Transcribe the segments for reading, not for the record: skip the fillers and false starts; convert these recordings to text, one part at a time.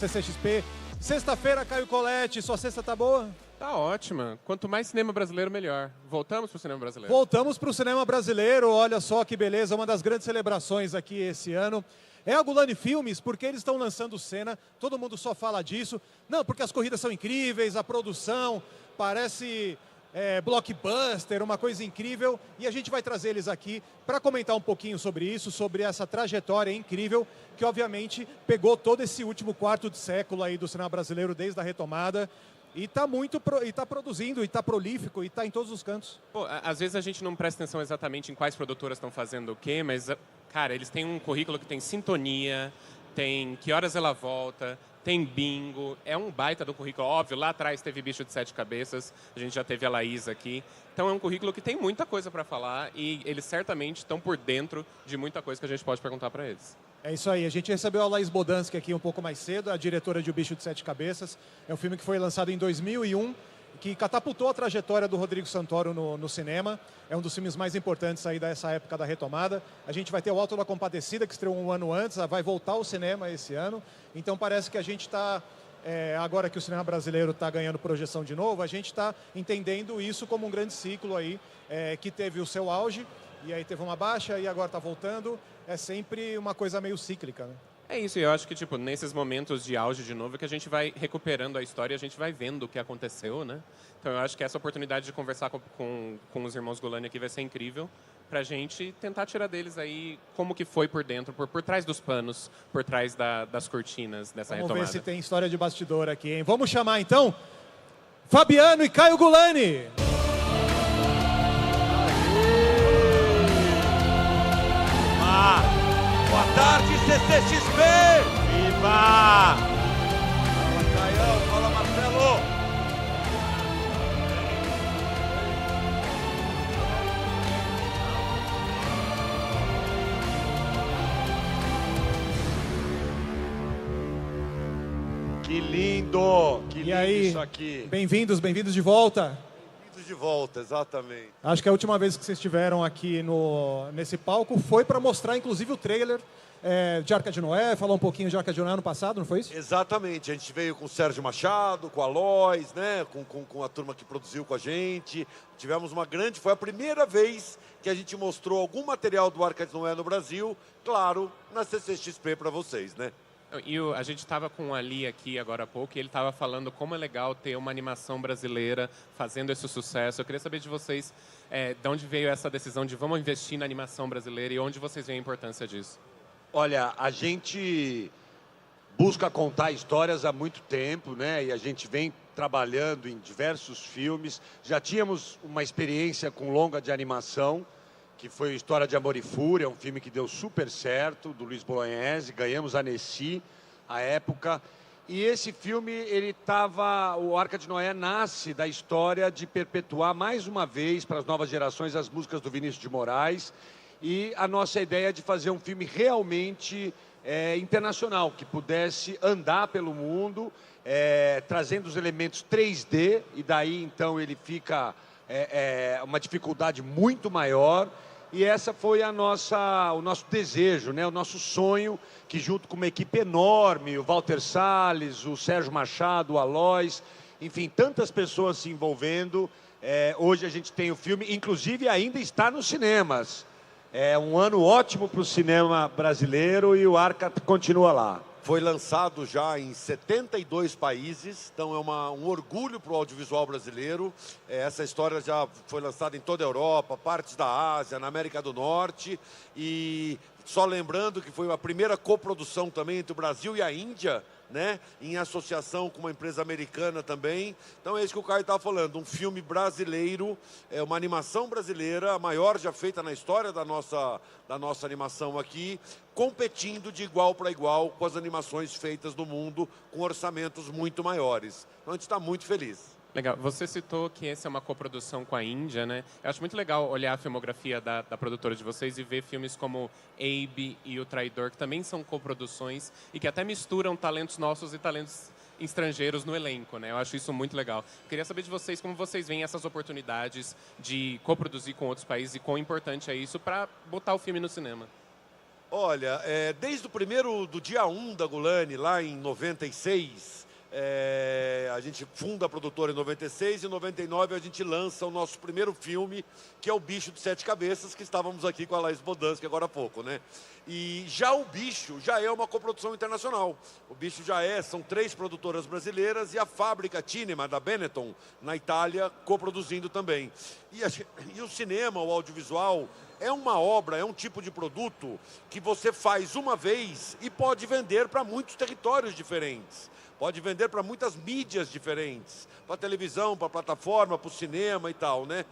CCXP. Sexta-feira, Caio Colletti, sua sexta tá boa? Tá ótima. Quanto mais cinema brasileiro, melhor. Voltamos pro cinema brasileiro. Voltamos pro cinema brasileiro, olha só que beleza, uma das grandes celebrações aqui esse ano. É a Gulani Filmes, porque eles estão lançando cena, todo mundo só fala disso. Não, porque as corridas são incríveis, a produção parece blockbuster, uma coisa incrível. E a gente vai trazer eles aqui para comentar um pouquinho sobre isso, sobre essa trajetória incrível, que obviamente pegou todo esse último quarto de século aí do cinema brasileiro desde a retomada. E tá produzindo, e tá prolífico, e tá em todos os cantos. Pô, às vezes a gente não presta atenção exatamente em quais produtoras estão fazendo o quê, mas, cara, eles têm um currículo que tem Sintonia, tem Que Horas Ela Volta, tem Bingo, é um baita do currículo, óbvio, lá atrás teve Bicho de Sete Cabeças, a gente já teve a Laís aqui, então é um currículo que tem muita coisa para falar e eles certamente estão por dentro de muita coisa que a gente pode perguntar para eles. É isso aí, a gente recebeu a Laís Bodansky aqui um pouco mais cedo, a diretora de O Bicho de Sete Cabeças. É um filme que foi lançado em 2001, que catapultou a trajetória do Rodrigo Santoro no cinema. É um dos filmes mais importantes aí dessa época da retomada. A gente vai ter o Auto da Compadecida, que estreou um ano antes, vai voltar ao cinema esse ano. Então parece que a gente está, agora que o cinema brasileiro está ganhando projeção de novo, a gente está entendendo isso como um grande ciclo aí, que teve o seu auge, e aí teve uma baixa e agora está voltando. É sempre uma coisa meio cíclica, né? É isso, e eu acho que, tipo, nesses momentos de auge de novo, que a gente vai recuperando a história, a gente vai vendo o que aconteceu, né? Então eu acho que essa oportunidade de conversar com os irmãos Gulani aqui vai ser incrível pra gente tentar tirar deles aí como que foi por dentro, por trás dos panos, por trás das cortinas dessa retomada. Vamos ver se tem história de bastidor aqui, hein? Vamos chamar, então, Fabiano e Caio Gulani! Boa tarde, CCXP! Viva! Fala, Caião, fala, Marcelo! Que lindo! Que lindo aí, isso aqui! Bem-vindos de volta. Bem-vindos de volta, exatamente. Acho que a última vez que vocês estiveram aqui nesse palco foi para mostrar, inclusive, o trailer de Arca de Noé, falar um pouquinho de Arca de Noé ano passado, não foi isso? Exatamente, a gente veio com o Sérgio Machado, com a Lois, né? com a turma que produziu com a gente. Tivemos uma grande, foi a primeira vez que a gente mostrou algum material do Arca de Noé no Brasil, claro, na CCXP para vocês, né? E a gente estava com o Ali aqui agora há pouco e ele estava falando como é legal ter uma animação brasileira fazendo esse sucesso. Eu queria saber de vocês de onde veio essa decisão de vamos investir na animação brasileira e onde vocês veem a importância disso. Olha, a gente busca contar histórias há muito tempo, né? E a gente vem trabalhando em diversos filmes. Já tínhamos uma experiência com longa de animação, que foi História de Amor e Fúria, um filme que deu super certo, do Luiz Bolognese, ganhamos a Nessi, à época. E esse filme, o Arca de Noé nasce da história de perpetuar mais uma vez para as novas gerações as músicas do Vinícius de Moraes e a nossa ideia de fazer um filme realmente internacional, que pudesse andar pelo mundo, trazendo os elementos 3D, e daí então ele fica uma dificuldade muito maior. E essa foi o nosso desejo, né? O nosso sonho, que junto com uma equipe enorme, o Walter Salles, o Sérgio Machado, o Alois, enfim, tantas pessoas se envolvendo. Hoje a gente tem o filme, inclusive ainda está nos cinemas. É um ano ótimo para o cinema brasileiro e o Arca continua lá. Foi lançado já em 72 países, então é um orgulho para o audiovisual brasileiro. Essa história já foi lançada em toda a Europa, partes da Ásia, na América do Norte. E só lembrando que foi a primeira coprodução também entre o Brasil e a Índia, né? Em associação com uma empresa americana também. Então é isso que o Caio está falando, um filme brasileiro, uma animação brasileira, a maior já feita na história da nossa animação aqui, competindo de igual para igual com as animações feitas no mundo, com orçamentos muito maiores. Então a gente está muito feliz. Legal. Você citou que essa é uma coprodução com a Índia, né? Eu acho muito legal olhar a filmografia da produtora de vocês e ver filmes como Abe e O Traidor, que também são coproduções e que até misturam talentos nossos e talentos estrangeiros no elenco, né? Eu acho isso muito legal. Queria saber de vocês como vocês veem essas oportunidades de coproduzir com outros países e quão importante é isso para botar o filme no cinema. Olha, desde do dia 1 da Gulani, lá em 96, a gente funda a produtora em 96 e em 99 a gente lança o nosso primeiro filme, que é O Bicho de Sete Cabeças, que estávamos aqui com a Laís Bodansky agora há pouco, né? E já O Bicho já é uma coprodução internacional. O Bicho são 3 produtoras brasileiras e a fábrica Cinema da Benetton, na Itália, coproduzindo também. E o cinema, o audiovisual, é uma obra, é um tipo de produto que você faz uma vez e pode vender para muitos territórios diferentes. Pode vender para muitas mídias diferentes, para televisão, para plataforma, para o cinema e tal, né?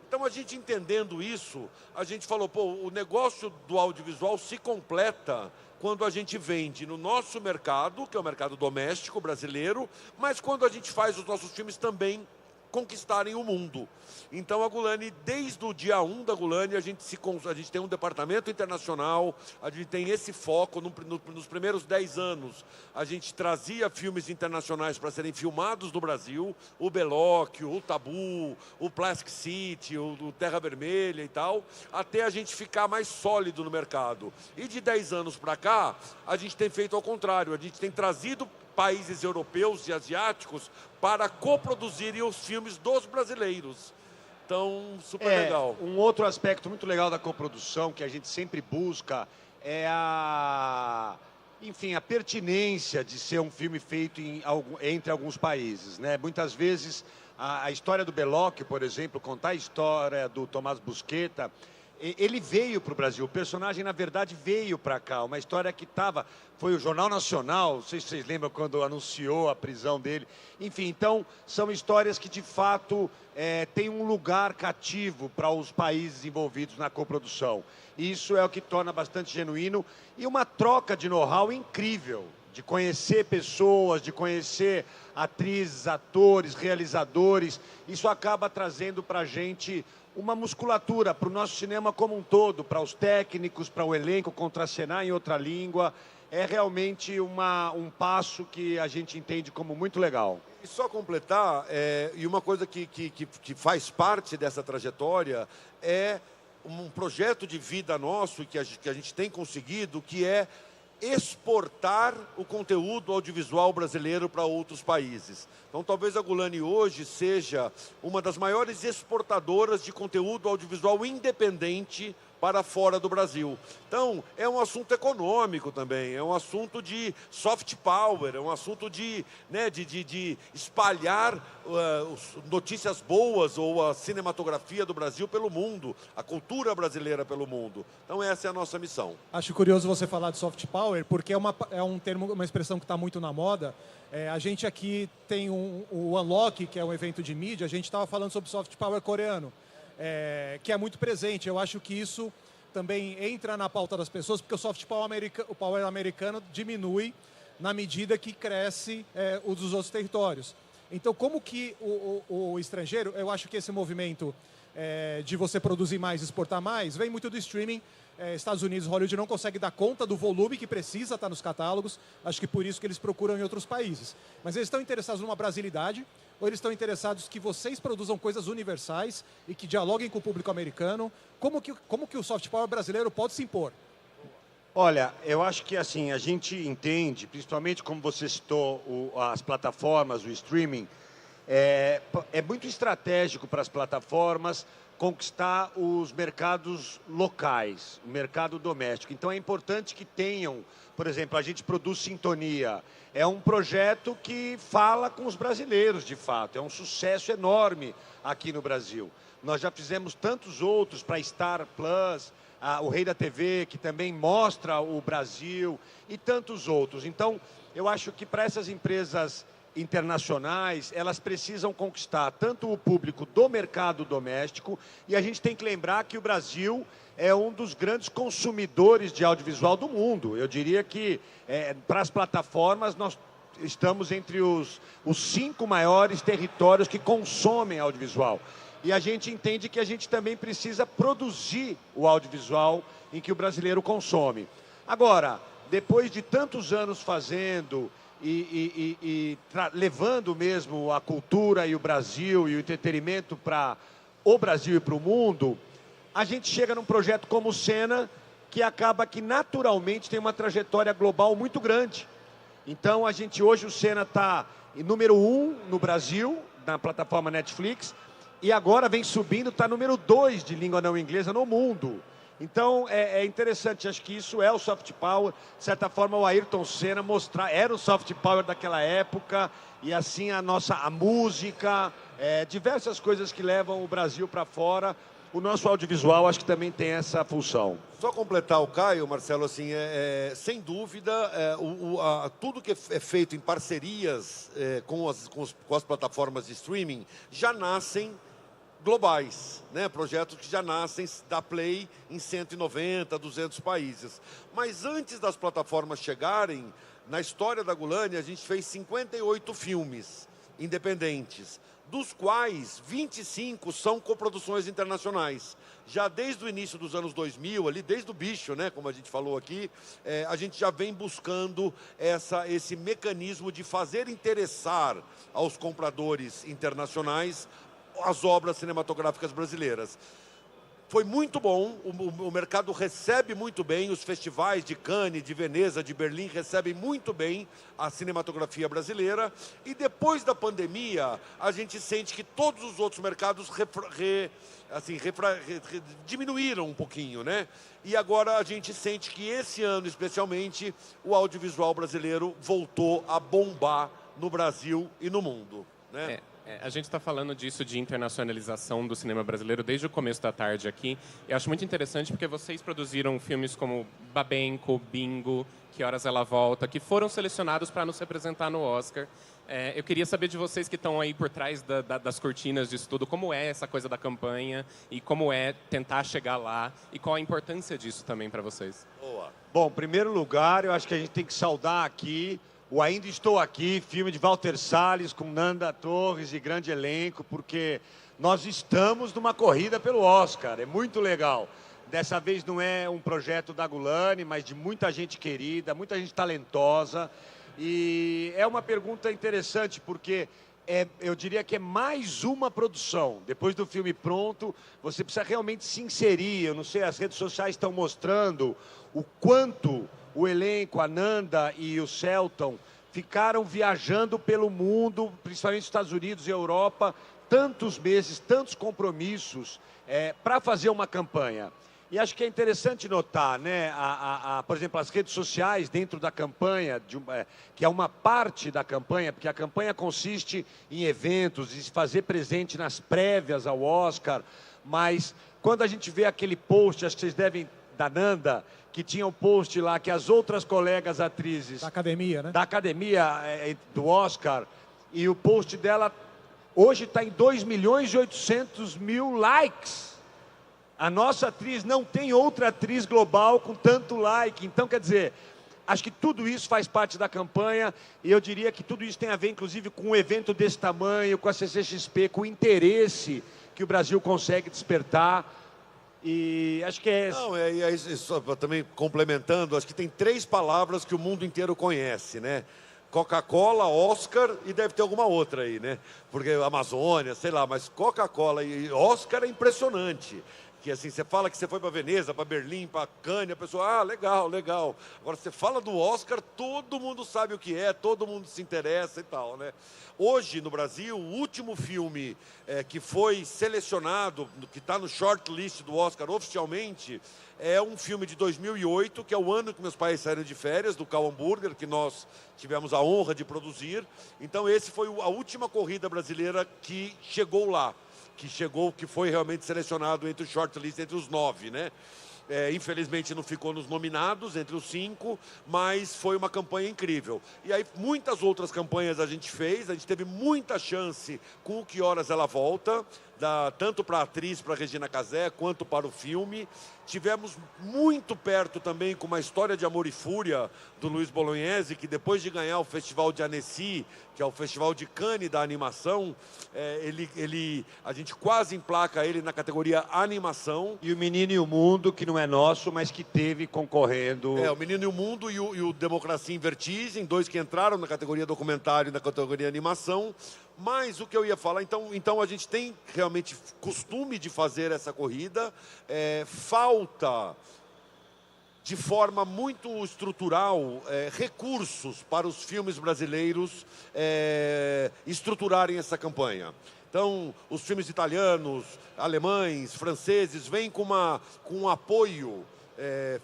Então, a gente entendendo isso, a gente falou, pô, o negócio do audiovisual se completa quando a gente vende no nosso mercado, que é o mercado doméstico brasileiro, mas quando a gente faz os nossos filmes também conquistarem o mundo. Então a Gulani, desde o dia 1 da Gulani, a gente tem um departamento internacional, a gente tem esse foco. Nos primeiros 10 anos, a gente trazia filmes internacionais para serem filmados no Brasil, o Belóquio, o Tabu, o Plastic City, o Terra Vermelha e tal, até a gente ficar mais sólido no mercado. E de 10 anos para cá, a gente tem feito ao contrário, a gente tem trazido países europeus e asiáticos para coproduzirem os filmes dos brasileiros. Então, super legal. Um outro aspecto muito legal da coprodução que a gente sempre busca é enfim, a pertinência de ser um filme feito entre alguns países, né? Muitas vezes a história do Belóquio, por exemplo, contar a história do Tomás Busqueta, ele veio para o Brasil, o personagem, na verdade, veio para cá. Uma história que foi o Jornal Nacional, não sei se vocês lembram quando anunciou a prisão dele. Enfim, então, são histórias que, de fato, têm um lugar cativo para os países envolvidos na coprodução. Isso é o que torna bastante genuíno e uma troca de know-how incrível, de conhecer pessoas, de conhecer atrizes, atores, realizadores. Isso acaba trazendo para a gente uma musculatura para o nosso cinema como um todo, para os técnicos, para o elenco contracenar em outra língua. É realmente um passo que a gente entende como muito legal. E só completar, e uma coisa que faz parte dessa trajetória é um projeto de vida nosso que a gente tem conseguido, que é exportar o conteúdo audiovisual brasileiro para outros países. Então, talvez a Gulani hoje seja uma das maiores exportadoras de conteúdo audiovisual independente para fora do Brasil. Então, é um assunto econômico também, é um assunto de soft power, é um assunto de espalhar notícias boas ou a cinematografia do Brasil pelo mundo, a cultura brasileira pelo mundo. Então, essa é a nossa missão. Acho curioso você falar de soft power, porque é um termo, uma expressão que está muito na moda. A gente aqui tem o Unlock, que é um evento de mídia, a gente estava falando sobre soft power coreano. Que é muito presente. Eu acho que isso também entra na pauta das pessoas, porque o soft power americano diminui na medida que cresce o dos outros territórios. Então, como que o estrangeiro, eu acho que esse movimento de você produzir mais, exportar mais, vem muito do streaming. Estados Unidos, Hollywood não consegue dar conta do volume que precisa estar nos catálogos. Acho que por isso que eles procuram em outros países. Mas eles estão interessados numa brasilidade, ou eles estão interessados que vocês produzam coisas universais e que dialoguem com o público americano? Como que o soft power brasileiro pode se impor? Olha, eu acho que assim, a gente entende, principalmente como você citou as plataformas, o streaming, é muito estratégico para as plataformas conquistar os mercados locais, o mercado doméstico. Então é importante que tenham, por exemplo, a gente produz Sintonia. É um projeto que fala com os brasileiros, de fato. É um sucesso enorme aqui no Brasil. Nós já fizemos tantos outros para Star Plus, o Rei da TV, que também mostra o Brasil, e tantos outros. Então, eu acho que para essas empresas internacionais, elas precisam conquistar tanto o público do mercado doméstico, e a gente tem que lembrar que o Brasil é um dos grandes consumidores de audiovisual do mundo. Eu diria que, para as plataformas, nós estamos entre os 5 maiores territórios que consomem audiovisual. E a gente entende que a gente também precisa produzir o audiovisual em que o brasileiro consome. Agora, depois de tantos anos fazendo levando mesmo a cultura e o Brasil e o entretenimento para o Brasil e para o mundo, a gente chega num projeto como o Cena, que acaba que naturalmente tem uma trajetória global muito grande. Então a gente hoje, o Senna está em número 1 no Brasil, na plataforma Netflix, e agora vem subindo, está número 2 de língua não inglesa no mundo. Então é interessante, acho que isso é o soft power. De certa forma, o Ayrton Senna era o soft power daquela época, e assim a música, diversas coisas que levam o Brasil para fora. O nosso audiovisual acho que também tem essa função. Só completar o Caio, Marcelo, assim, sem dúvida, tudo que é feito em parcerias com as plataformas de streaming já nascem globais, né? Projetos que já nascem da Play em 190, 200 países. Mas antes das plataformas chegarem, na história da Gulani, a gente fez 58 filmes independentes, dos quais 25 são coproduções internacionais. Já desde o início dos anos 2000, ali, desde o Bicho, né, como a gente falou aqui, a gente já vem buscando esse mecanismo de fazer interessar aos compradores internacionais as obras cinematográficas brasileiras. Foi muito bom, o mercado recebe muito bem, os festivais de Cannes, de Veneza, de Berlim recebem muito bem a cinematografia brasileira, e depois da pandemia a gente sente que todos os outros mercados diminuíram um pouquinho, né? E agora a gente sente que esse ano especialmente o audiovisual brasileiro voltou a bombar no Brasil e no mundo, né? A gente está falando disso de internacionalização do cinema brasileiro desde o começo da tarde aqui. Eu acho muito interessante porque vocês produziram filmes como Babenco, Bingo, Que Horas Ela Volta, que foram selecionados para nos representar no Oscar. Eu queria saber de vocês que estão aí por trás das cortinas disso tudo, como é essa coisa da campanha e como é tentar chegar lá e qual a importância disso também para vocês. Boa. Bom, em primeiro lugar, eu acho que a gente tem que saudar aqui o Ainda Estou Aqui, filme de Walter Salles com Nanda Torres e grande elenco, porque nós estamos numa corrida pelo Oscar, é muito legal. Dessa vez não é um projeto da Gulani, mas de muita gente querida, muita gente talentosa. E é uma pergunta interessante, porque eu diria que é mais uma produção. Depois do filme pronto, você precisa realmente se inserir. Eu não sei, as redes sociais estão mostrando o quanto o elenco, a Nanda e o Celton, ficaram viajando pelo mundo, principalmente nos Estados Unidos e Europa, tantos meses, tantos compromissos para fazer uma campanha. E acho que é interessante notar, né, por exemplo, as redes sociais dentro da campanha, que é uma parte da campanha, porque a campanha consiste em eventos, em se fazer presente nas prévias ao Oscar, mas quando a gente vê aquele post, acho que vocês devem, da Nanda, que tinha um post lá que as outras colegas atrizes... Da academia, né? Da academia do Oscar, e o post dela hoje está em 2.800.000 likes. A nossa atriz não tem outra atriz global com tanto like. Então, quer dizer, acho que tudo isso faz parte da campanha, e eu diria que tudo isso tem a ver, inclusive, com um evento desse tamanho, com a CCXP, com o interesse que o Brasil consegue despertar. E acho que é... Não, só também complementando, acho que tem 3 palavras que o mundo inteiro conhece, né? Coca-Cola, Oscar e deve ter alguma outra aí, né? Porque Amazônia, sei lá, mas Coca-Cola e Oscar é impressionante. Que assim, você fala que você foi para Veneza, para Berlim, para Cannes, a pessoa, legal, legal. Agora, você fala do Oscar, todo mundo sabe o que é, todo mundo se interessa e tal, né? Hoje, no Brasil, o último filme que foi selecionado, que está no shortlist do Oscar oficialmente, é um filme de 2008, que é o ano que meus pais saíram de férias, do Cau Hamburger, que nós tivemos a honra de produzir. Então, esse foi a última corrida brasileira que chegou lá. Que foi realmente selecionado entre o shortlist, entre os 9, né? Infelizmente não ficou nos nominados, entre os 5, mas foi uma campanha incrível. E aí muitas outras campanhas a gente fez, a gente teve muita chance com o Que Horas Ela Volta, tanto para a atriz, para a Regina Casé, quanto para o filme. Tivemos muito perto também com Uma História de Amor e Fúria, do Luiz Bolognese, que depois de ganhar o Festival de Annecy, que é o Festival de Cannes da animação, a gente quase emplaca ele na categoria animação. E O Menino e o Mundo, que não é nosso, mas que teve concorrendo... O Menino e o Mundo e o Democracia em Vertigem, 2 que entraram na categoria documentário e na categoria animação. Mas o que eu ia falar, então a gente tem realmente costume de fazer essa corrida. Falta de forma muito estrutural, recursos para os filmes brasileiros estruturarem essa campanha. Então, os filmes italianos, alemães, franceses vêm com um apoio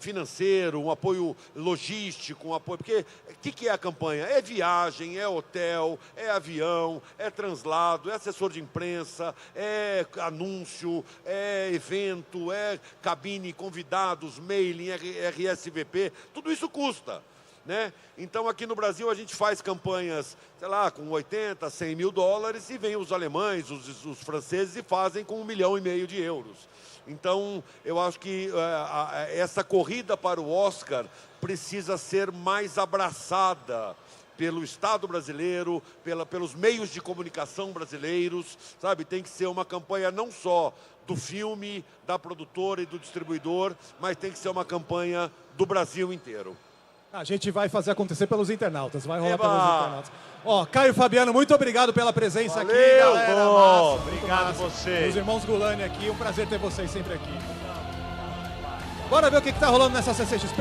financeiro, um apoio logístico, um apoio... Porque o que é a campanha? É viagem, é hotel, é avião, é translado, é assessor de imprensa, é anúncio, é evento, é cabine, convidados, mailing, RSVP, tudo isso custa. Né? Então, aqui no Brasil, a gente faz campanhas, sei lá, com 80, 100 mil dólares e vem os alemães, os franceses e fazem com 1,5 milhão de euros. Então, eu acho que essa corrida para o Oscar precisa ser mais abraçada pelo Estado brasileiro, pelos meios de comunicação brasileiros, sabe? Tem que ser uma campanha não só do filme, da produtora e do distribuidor, mas tem que ser uma campanha do Brasil inteiro. A gente vai fazer acontecer pelos internautas, vai rolar pelos internautas. Ó, Caio Fabiano, muito obrigado pela presença aqui, galera. Massa, obrigado a você. Os irmãos Gulani aqui, um prazer ter vocês sempre aqui. Bora ver o que tá rolando nessa CCXP.